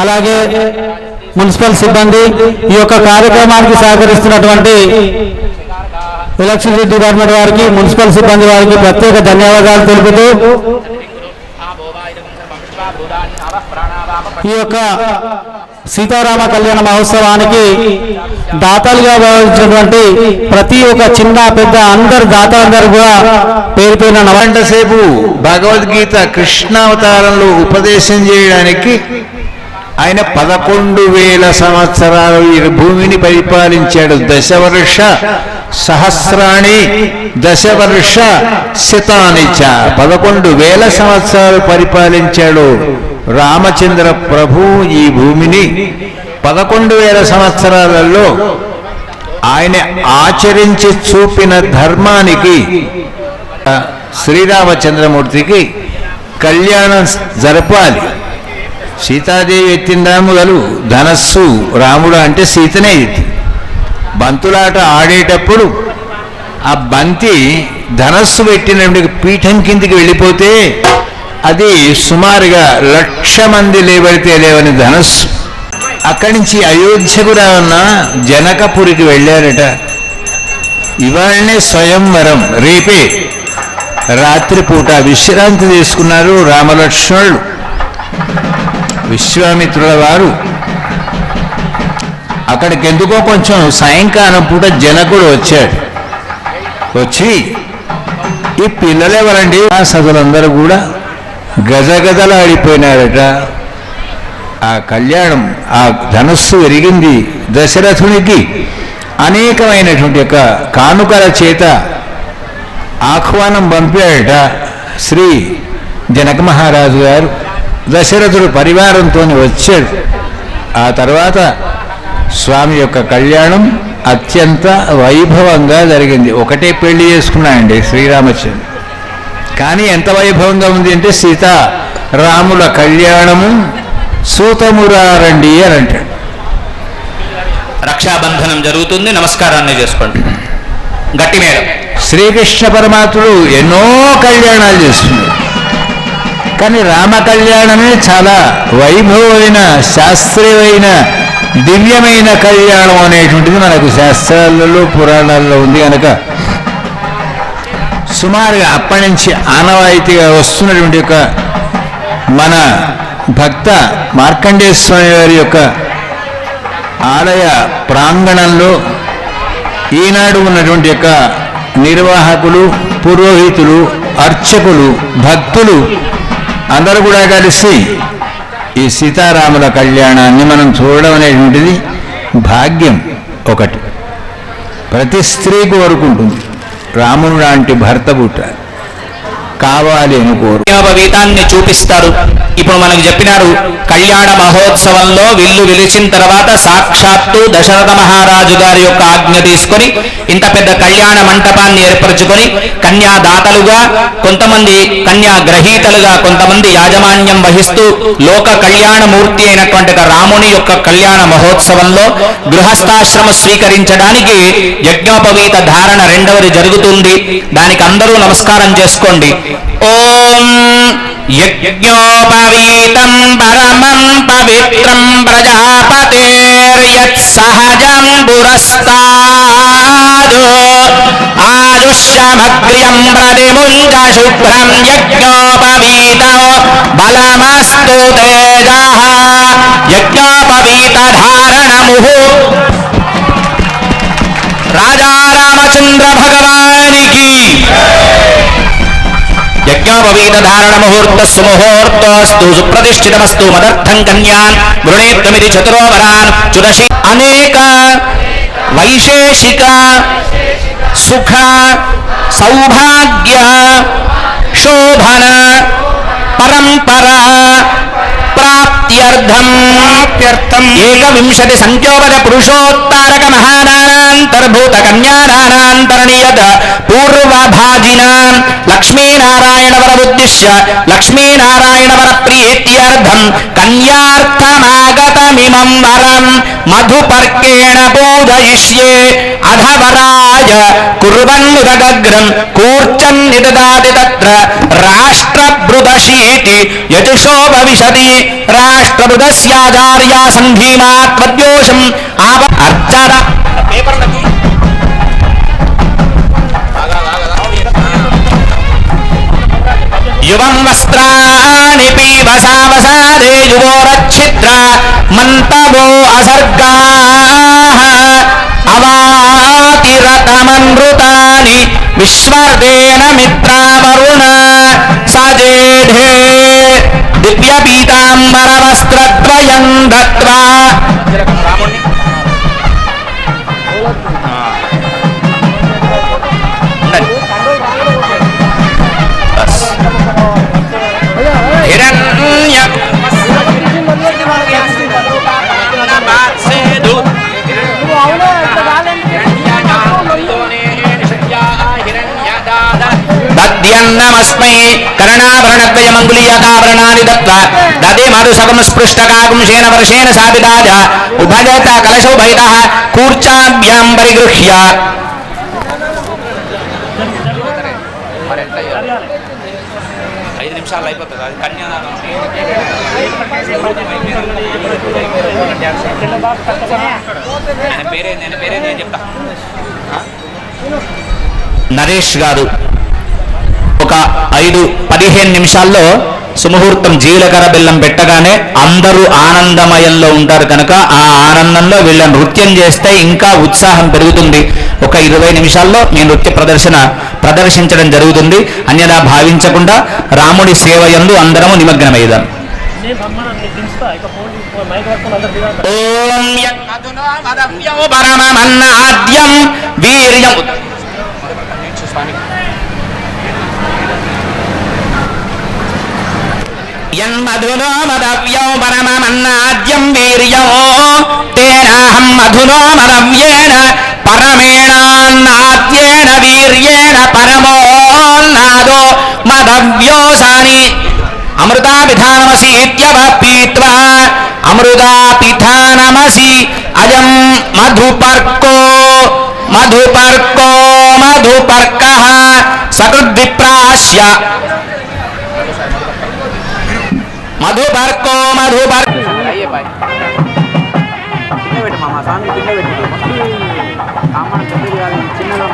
అలాగే మున్సిపల్ సిబ్బంది ఈ యొక్క కార్యక్రమానికి సహకరిస్తున్నటువంటి ఎలక్ట్రిసిటీ డిపార్ట్మెంట్ వారికి, మున్సిపల్ సిబ్బంది వారికి ప్రత్యేక ధన్యవాదాలు తెలుపుతూ ఈ యొక్క సీతారామ కళ్యాణ మహోత్సవానికి దాతలుగా భావించినటువంటి ప్రతి ఒక్క చిన్న పెద్ద అందరు దాతలందరూ కూడా పేరు పేరున గంట సేపు భగవద్గీత కృష్ణావతారంలో ఉపదేశం చేయడానికి ఆయన 11,000 సంవత్సరాలు ఈ భూమిని పరిపాలించాడు. దశవర్ష సహస్రాణి దశవర్ష శతాని చ 11,000 సంవత్సరాలు పరిపాలించాడు రామచంద్ర ప్రభు ఈ భూమిని. 11,000 సంవత్సరాలలో ఆయన ఆచరించి చూపిన ధర్మానికి శ్రీరామచంద్రమూర్తికి కళ్యాణం జరపాలి. సీతాదేవి ఎత్తిన మొదలు ధనస్సు రాముడు అంటే సీతనే ఎత్తి. బంతులాట ఆడేటప్పుడు ఆ బంతి ధనస్సు పెట్టినటువంటి పీఠం కిందికి వెళ్ళిపోతే అది సుమారుగా 1,00,000 మంది లేబడితే లేవని ధనస్సు. అక్కడి నుంచి అయోధ్యకు రావన్న జనకపురికి వెళ్ళారట. ఇవాళనే స్వయంవరం, రేపే రాత్రిపూట విశ్రాంతి తీసుకున్నారు రామలక్ష్మణులు. విశ్వామిత్రుల వారు అక్కడికి ఎందుకో కొంచెం సాయంకాలం పూట జనకుడు వచ్చాడు. వచ్చి ఈ పిల్లలు ఎవరండి సదులందరూ కూడా గజగజలాడిపోయినారట. ఆ కళ్యాణం, ఆ ధనస్సు ఎరిగింది దశరథునికి. అనేకమైనటువంటి యొక్క కానుకల చేత ఆహ్వానం పంపాడట శ్రీ జనక మహారాజు గారు. దశరథుడు పరివారంతో వచ్చాడు. ఆ తర్వాత స్వామి యొక్క కళ్యాణం అత్యంత వైభవంగా జరిగింది. ఒకటే పెళ్లి చేసుకున్నాడండి శ్రీరామచంద్ర. కానీ ఎంత వైభవంగా ఉంది అంటే సీతారాముల కళ్యాణము సూతమురారండి అని అంటాడు. రక్షాబంధనం జరుగుతుంది. నమస్కారాన్ని చేసుకోండి గట్టి మీద. శ్రీకృష్ణ పరమాత్ముడు ఎన్నో కళ్యాణాలు చేస్తున్నాడు. కానీ రామ కళ్యాణమే చాలా వైభవమైన, శాస్త్రీయమైన, దివ్యమైన కళ్యాణం అనేటువంటిది మనకు శాస్త్రాలలో పురాణాల్లో ఉంది కనుక సుమారుగా అప్పటి నుంచి ఆనవాయితీగా వస్తున్నటువంటి యొక్క మన భక్త మార్కండేయ స్వామి వారి యొక్క ఆలయ ప్రాంగణంలో ఈనాడు ఉన్నటువంటి యొక్క నిర్వాహకులు, పురోహితులు, అర్చకులు, భక్తులు అందరూ కూడా కలిసి ఈ సీతారాముల కళ్యాణాన్ని మనం చూడడం అనేటువంటిది భాగ్యం. ఒకటి ప్రతి స్త్రీ కోరుకుంటుంది రాముడు లాంటి భర్త పుట్టాలి, కావాలి అని కోరు. యజ్ఞోపవీతాన్ని చూపిస్తారు. ఇప్పుడు మనకు చెప్పినారు కళ్యాణ మహోత్సవంలో విల్లు విలిచిన తర్వాత సాక్షాత్తు దశరథ మహారాజు గారి యొక్క ఆజ్ఞ తీసుకొని ఇంత పెద్ద కళ్యాణ మంటపాన్ని ఏర్పరచుకొని కన్యాదాతలుగా కొంతమంది, కన్యా గ్రహీతలుగా కొంతమంది యాజమాన్యం వహిస్తూ లోక కళ్యాణమూర్తి అయినటువంటి రాముని యొక్క కళ్యాణ మహోత్సవంలో గృహస్థాశ్రమ స్వీకరించడానికి యజ్ఞోపవీత ధారణ రెండవది జరుగుతుంది. దానికి అందరూ నమస్కారం చేసుకోండి. ఓం యజ్ఞోపవీతం పరమం పవిత్రం ప్రజాపతేర్యత్ సహజం పురస్తాద్ ఆయుష్యమగ్ర్యం ప్రతిముంజ శుభ్రం యజ్ఞోపవీతో బలమస్తు తేజః. యజ్ఞోపవీత ధారణముహు రాజా రామచంద్ర భగవానికి. యజ్ఞోపవీత ధారణ ముహూర్తస్సు ముహూర్తోస్తు సుప్రతిష్ఠితమస్తు మదర్థం కన్యాన్ గృణేత్వమితి చతురోవరాన్ చుదశి. అనేక వైశేషిక సుఖ సౌభాగ్య శోభన పరంపర ప్రాప్త్యర్థం ఏకవింశతి సంఖ్యోపద పురుషోత్తారక మహానాంతర్భూత కన్యాదానాంతరణీయత పూర్వభాజినాం లక్ష్మీనారాయణవరముద్దిశ్య లక్ష్మీనారాయణవర ప్రీత్యర్థం కన్యార్థమాగతమిమం వరం మధుపర్కేణ పూజయిష్యే అధవరాయ కుర్వన్ముదగగ్రం కూర్చన్నిదదాతి తత్ర రాష్ట్రభృదశీతి యజుషో భవిష్యతి రాష్ట్ర మృగస్యాచార్య సంధీమాత్వద్యోషం ఆవ అర్చన పేపర్లకి యువం వస్త్రాణి పీవసావసాదే యువోరచ్ఛిద్ర మంతవో అసర్గాః అవాతిరతమనృతాని విశ్వర్దేన మిత్రావరుణ సజేఢే దివ్యపీతాంబర వస్త్రద్వయం దత్వా దద్యన్నమస్మై కర్ణాభరణద్వయమంగుళీయకాభరణాని దత్వా దదే మధుసగం స్పృష్టకాగుంశేన వర్షేణ సాధితాజ ఉభయత కలశోభైతః కూర్చాభ్యాం పరిగృహ్య ఐదు నిమిషాలు అయిపోతుంది అది కన్యాదానం నేను చెప్తా నరేష్ గారు ఒక 5-15 నిమిషాల్లో సుముహూర్తం జీలకర్ర బెల్లం పెట్టగానే అందరూ ఆనందమయంలో ఉంటారు కనుక ఆ ఆనందంలో వీళ్ళ నృత్యం చేస్తే ఇంకా ఉత్సాహం పెరుగుతుంది. ఒక 20 నిమిషాల్లో మీ నృత్య ప్రదర్శించడం జరుగుతుంది. అన్యదా భావించకుండా రాముడి సేవయందు అందరము నిమగ్నమయ్యాం. ఓం యన్మధునామదవ్యో పరమమన్నాద్యం వీర్యం యన్మధునోమదవ్యో పరమమన్నాద్యం వీర్యో తేనాహం మధునోమదవ్యేన పరమేణాన్నాద్యేన వీర్యేణ పరమోన్నాదో మదవ్యోసాని అమృతాపిధానమసి ఇత్యవ పీత్వా అమృతాపిధానమసి అజం మధుపర్కో మధుపర్కః సకృద్విప్రాస్య మధుపర్కో అయ్యే బాయ్ పెట్టు మామ స్వామి కింద పెట్టు సామాన్ పెద్దది కాదు చిన్నగా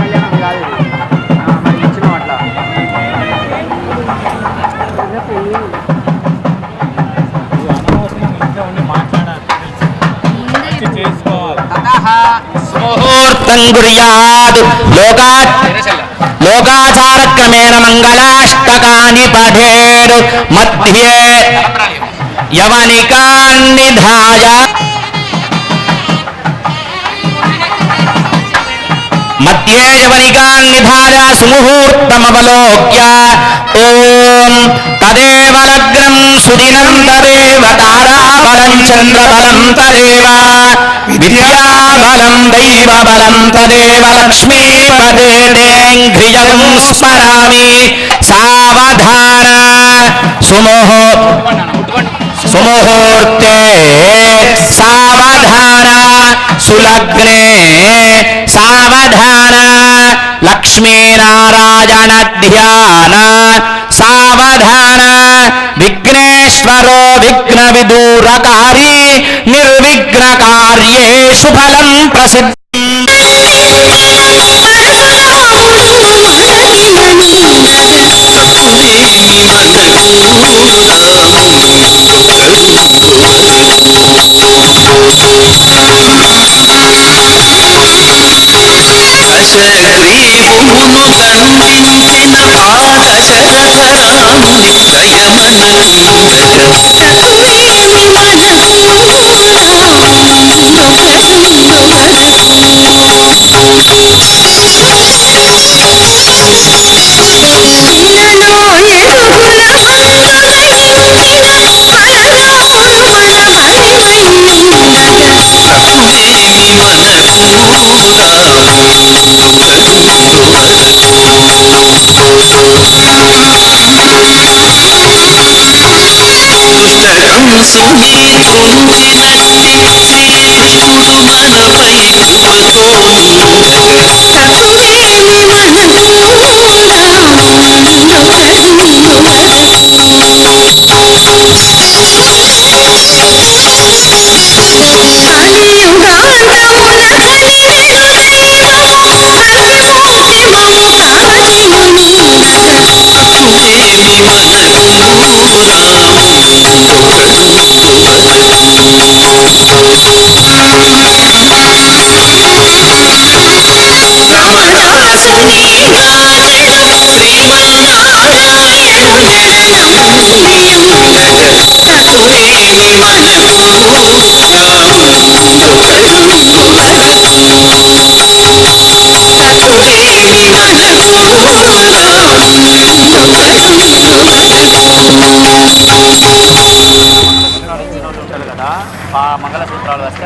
కళ్యాణం కాదు మరి ఇచ్చినాం అట్లా ముహూర్తం గుర్యాద్ లోకాచారక్రమేణ మంగళాష్టకాని పఠేర్ మధ్యే యవనికాన్నిధాయ సుముహూర్తమవలోక్య ఓం తదేవ లగ్నం సుదినం తదేవ తారాబలం చంద్రబలం తదేవ విద్యాబలం దైవబలం తదేవ లక్ష్మీపదేంఘ్రియం స్మరామి సావధాన సుముహూర్తే సావధాన సులగ్నే సావధాన లక్ష్మీనారాయణ ధ్యాన సావధాన విఘ్నేశ్వరో విఘ్న విదూరకారి నిర్విఘ్నకార్యేషు ఫలం ప్రసిద్ధి దశగ్రీవును ఖండించిన దశరథ రాముని కంసుని పొందినట్టి శ్రీకృష్ణుడు మనపై కృపతో నిండగా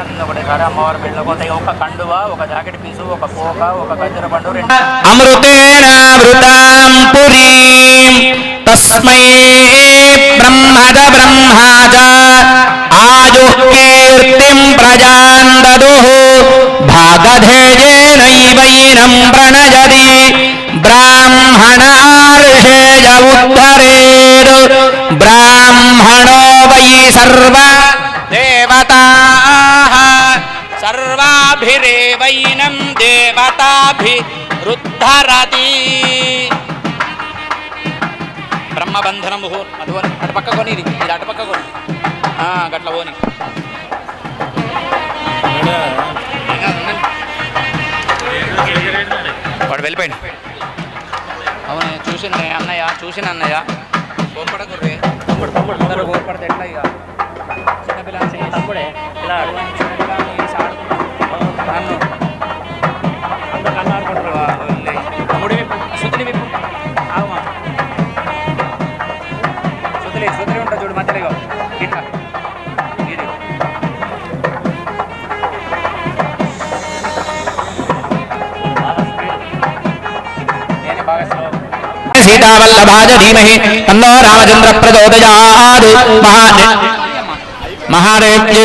ఒకటిసారి అమ్మవారు వెళ్ళిపోతే ఒక కండువ, ఒక జాకెట్ పీసు, ఒక పోక, ఒక గజ్జర పండు, రెండు అమృతేనావృతాం పురీం తస్మై బ్రహ్మజ బ్రహ్మాజ ఆయుః కీర్తిం ప్రజాన్ దదుః భాగధేయేనైవైనం ప్రణయతి బ్రాహ్మణార్షేయ ఉద్ధరేర్ బ్రాహ్మణో వై సర్వ దేవతాః సర్వాభిరేవైనం దేవతాభిరుద్ధరతి. బ్రహ్మబంధనం అటువంటి అటుపక్క కొని, ఇది అటుపక్క కొని, గట్ల పోని. వాడు వెళ్ళిపోయింది. అవును చూసిన అన్నయ్య, కోపడకుర్రే, అందరూ కోపడితే ఎట్లా ఇక చిన్నపిల్లలు తమ్ముడే ఇలా తమ్ముడి సుతులి విప్పు సుతులి ఉంటుంది చూడు మధ్యలో ఇట్లా ఇది నేనే బాగా సీతావల్లభాయ ధీమహి తన్నో రామచంద్ర ప్రచోదయాత్. మహాదేవ్యై